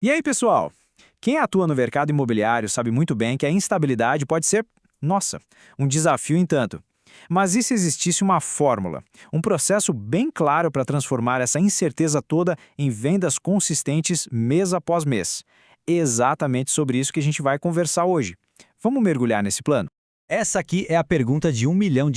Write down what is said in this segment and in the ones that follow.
E aí, pessoal? Quem atua no mercado imobiliário sabe muito bem que a instabilidade pode ser, nossa, um desafio em tanto. Mas e se existisse uma fórmula, um processo bem claro para transformar essa incerteza toda em vendas consistentes mês após mês? Exatamente sobre isso que a gente vai conversar hoje. Vamos mergulhar nesse plano? Essa aqui é a pergunta de R$ 1 milhão,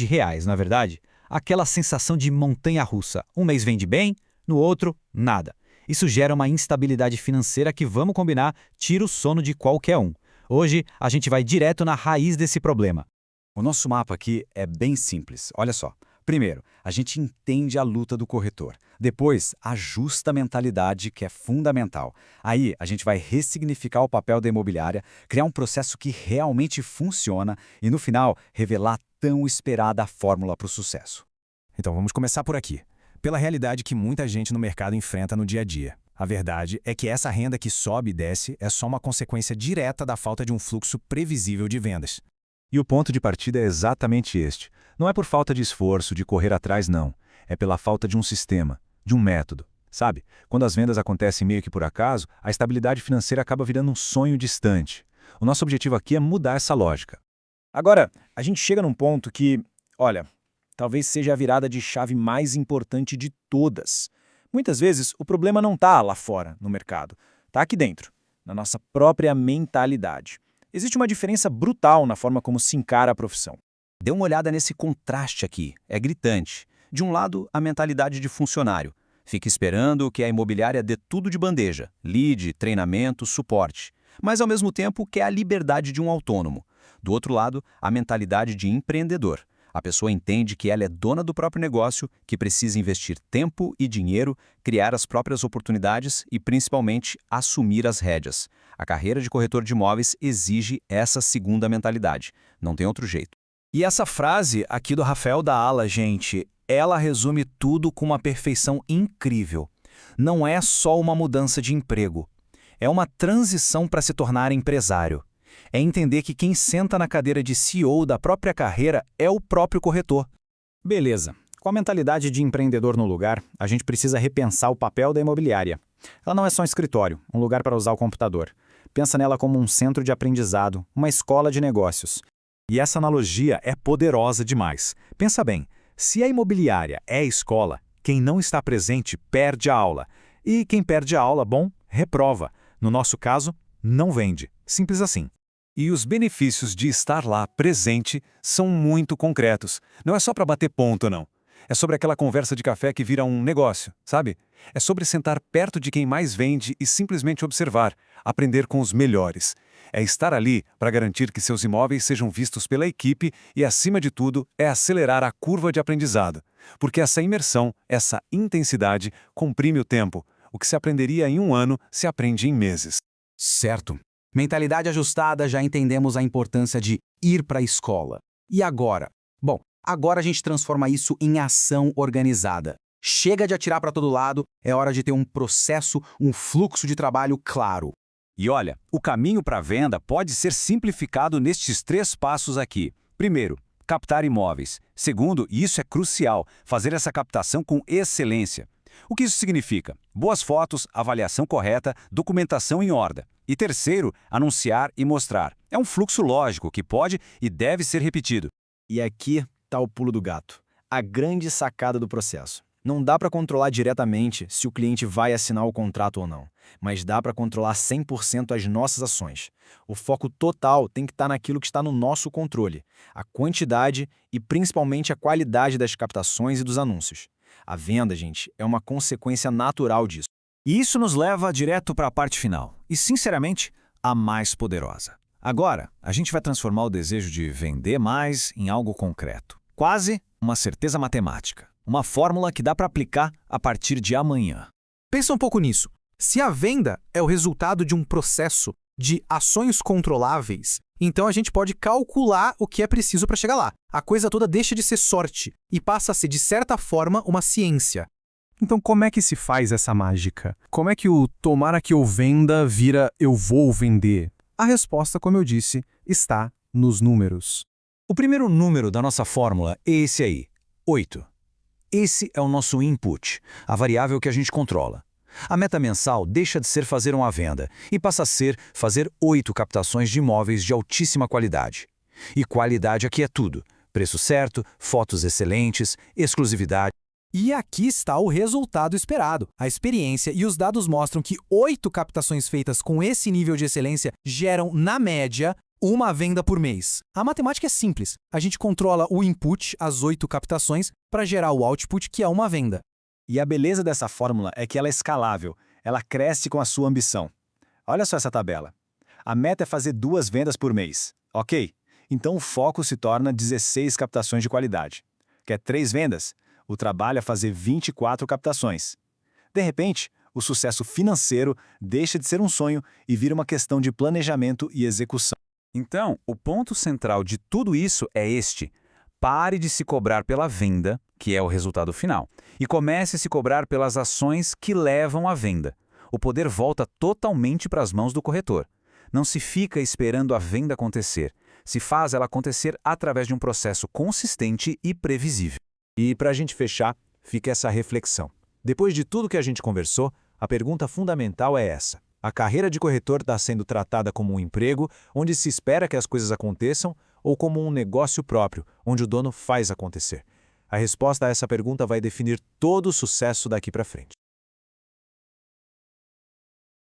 na verdade. Aquela sensação de montanha-russa. Um mês vende bem, no outro, nada. Isso gera uma instabilidade financeira que, vamos combinar, tira o sono de qualquer um. Hoje, a gente vai direto na raiz desse problema. O nosso mapa aqui é bem simples. Olha só. Primeiro, a gente entende a luta do corretor. Depois, ajusta a mentalidade, que é fundamental. Aí, a gente vai ressignificar o papel da imobiliária, criar um processo que realmente funciona e, no final, revelar a tão esperada fórmula para o sucesso. Então vamos começar por aqui. Pela realidade que muita gente no mercado enfrenta no dia a dia. A verdade é que essa renda que sobe e desce é só uma consequência direta da falta de um fluxo previsível de vendas. E o ponto de partida é exatamente este. Não é por falta de esforço, de correr atrás, não. É pela falta de um sistema, de um método. Sabe? Quando as vendas acontecem meio que por acaso, a estabilidade financeira acaba virando um sonho distante. O nosso objetivo aqui é mudar essa lógica. Agora, a gente chega num ponto que, olha, talvez seja a virada de chave mais importante de todas. Muitas vezes, o problema não está lá fora, no mercado. Está aqui dentro, na nossa própria mentalidade. Existe uma diferença brutal na forma como se encara a profissão. Dê uma olhada nesse contraste aqui. É gritante. De um lado, a mentalidade de funcionário. Fica esperando que a imobiliária dê tudo de bandeja. Lead, treinamento, suporte. Mas, ao mesmo tempo, quer a liberdade de um autônomo. Do outro lado, a mentalidade de empreendedor. A pessoa entende que ela é dona do próprio negócio, que precisa investir tempo e dinheiro, criar as próprias oportunidades e, principalmente, assumir as rédeas. A carreira de corretor de imóveis exige essa segunda mentalidade. Não tem outro jeito. E essa frase aqui do Rafael da Ala, gente, ela resume tudo com uma perfeição incrível. Não é só uma mudança de emprego. É uma transição para se tornar empresário. É entender que quem senta na cadeira de CEO da própria carreira é o próprio corretor. Beleza. Com a mentalidade de empreendedor no lugar, a gente precisa repensar o papel da imobiliária. Ela não é só um escritório, um lugar para usar o computador. Pensa nela como um centro de aprendizado, uma escola de negócios. E essa analogia é poderosa demais. Pensa bem, se a imobiliária é a escola, quem não está presente perde a aula. E quem perde a aula, bom, reprova. No nosso caso, não vende. Simples assim. E os benefícios de estar lá presente são muito concretos. Não é só para bater ponto, não. É sobre aquela conversa de café que vira um negócio, sabe? É sobre sentar perto de quem mais vende e simplesmente observar, aprender com os melhores. É estar ali para garantir que seus imóveis sejam vistos pela equipe e, acima de tudo, é acelerar a curva de aprendizado. Porque essa imersão, essa intensidade, comprime o tempo. O que se aprenderia em um ano, se aprende em meses. Certo. Mentalidade ajustada, já entendemos a importância de ir para a escola. E agora? Bom, agora a gente transforma isso em ação organizada. Chega de atirar para todo lado, é hora de ter um processo, um fluxo de trabalho claro. E olha, o caminho para a venda pode ser simplificado nestes 3 passos aqui. Primeiro, captar imóveis. Segundo, e isso é crucial, fazer essa captação com excelência. O que isso significa? Boas fotos, avaliação correta, documentação em ordem. E terceiro, anunciar e mostrar. É um fluxo lógico que pode e deve ser repetido. E aqui está o pulo do gato. A grande sacada do processo. Não dá para controlar diretamente se o cliente vai assinar o contrato ou não, mas dá para controlar 100% as nossas ações. O foco total tem que estar naquilo que está no nosso controle, a quantidade e principalmente a qualidade das captações e dos anúncios. A venda, gente, é uma consequência natural disso. E isso nos leva direto para a parte final, e sinceramente, a mais poderosa. Agora, a gente vai transformar o desejo de vender mais em algo concreto. Quase uma certeza matemática. Uma fórmula que dá para aplicar a partir de amanhã. Pensa um pouco nisso. Se a venda é o resultado de um processo de ações controláveis, então a gente pode calcular o que é preciso para chegar lá. A coisa toda deixa de ser sorte e passa a ser, de certa forma, uma ciência. Então como é que se faz essa mágica? Como é que o tomara que eu venda vira eu vou vender? A resposta, como eu disse, está nos números. O primeiro número da nossa fórmula é esse aí, 8. Esse é o nosso input, a variável que a gente controla. A meta mensal deixa de ser fazer uma venda e passa a ser fazer 8 captações de imóveis de altíssima qualidade. E qualidade aqui é tudo: preço certo, fotos excelentes, exclusividade. E aqui está o resultado esperado. A experiência e os dados mostram que 8 captações feitas com esse nível de excelência geram, na média, uma venda por mês. A matemática é simples. A gente controla o input, as 8 captações, para gerar o output, que é uma venda. E a beleza dessa fórmula é que ela é escalável, ela cresce com a sua ambição. Olha só essa tabela. A meta é fazer 2 vendas por mês, ok? Então o foco se torna 16 captações de qualidade. Quer 3 vendas? O trabalho é fazer 24 captações. De repente, o sucesso financeiro deixa de ser um sonho e vira uma questão de planejamento e execução. Então, o ponto central de tudo isso é este: pare de se cobrar pela venda, que é o resultado final, e comece a se cobrar pelas ações que levam à venda. O poder volta totalmente para as mãos do corretor. Não se fica esperando a venda acontecer, se faz ela acontecer através de um processo consistente e previsível. E para a gente fechar, fica essa reflexão. Depois de tudo que a gente conversou, a pergunta fundamental é essa: a carreira de corretor está sendo tratada como um emprego, onde se espera que as coisas aconteçam, ou como um negócio próprio, onde o dono faz acontecer? A resposta a essa pergunta vai definir todo o sucesso daqui para frente.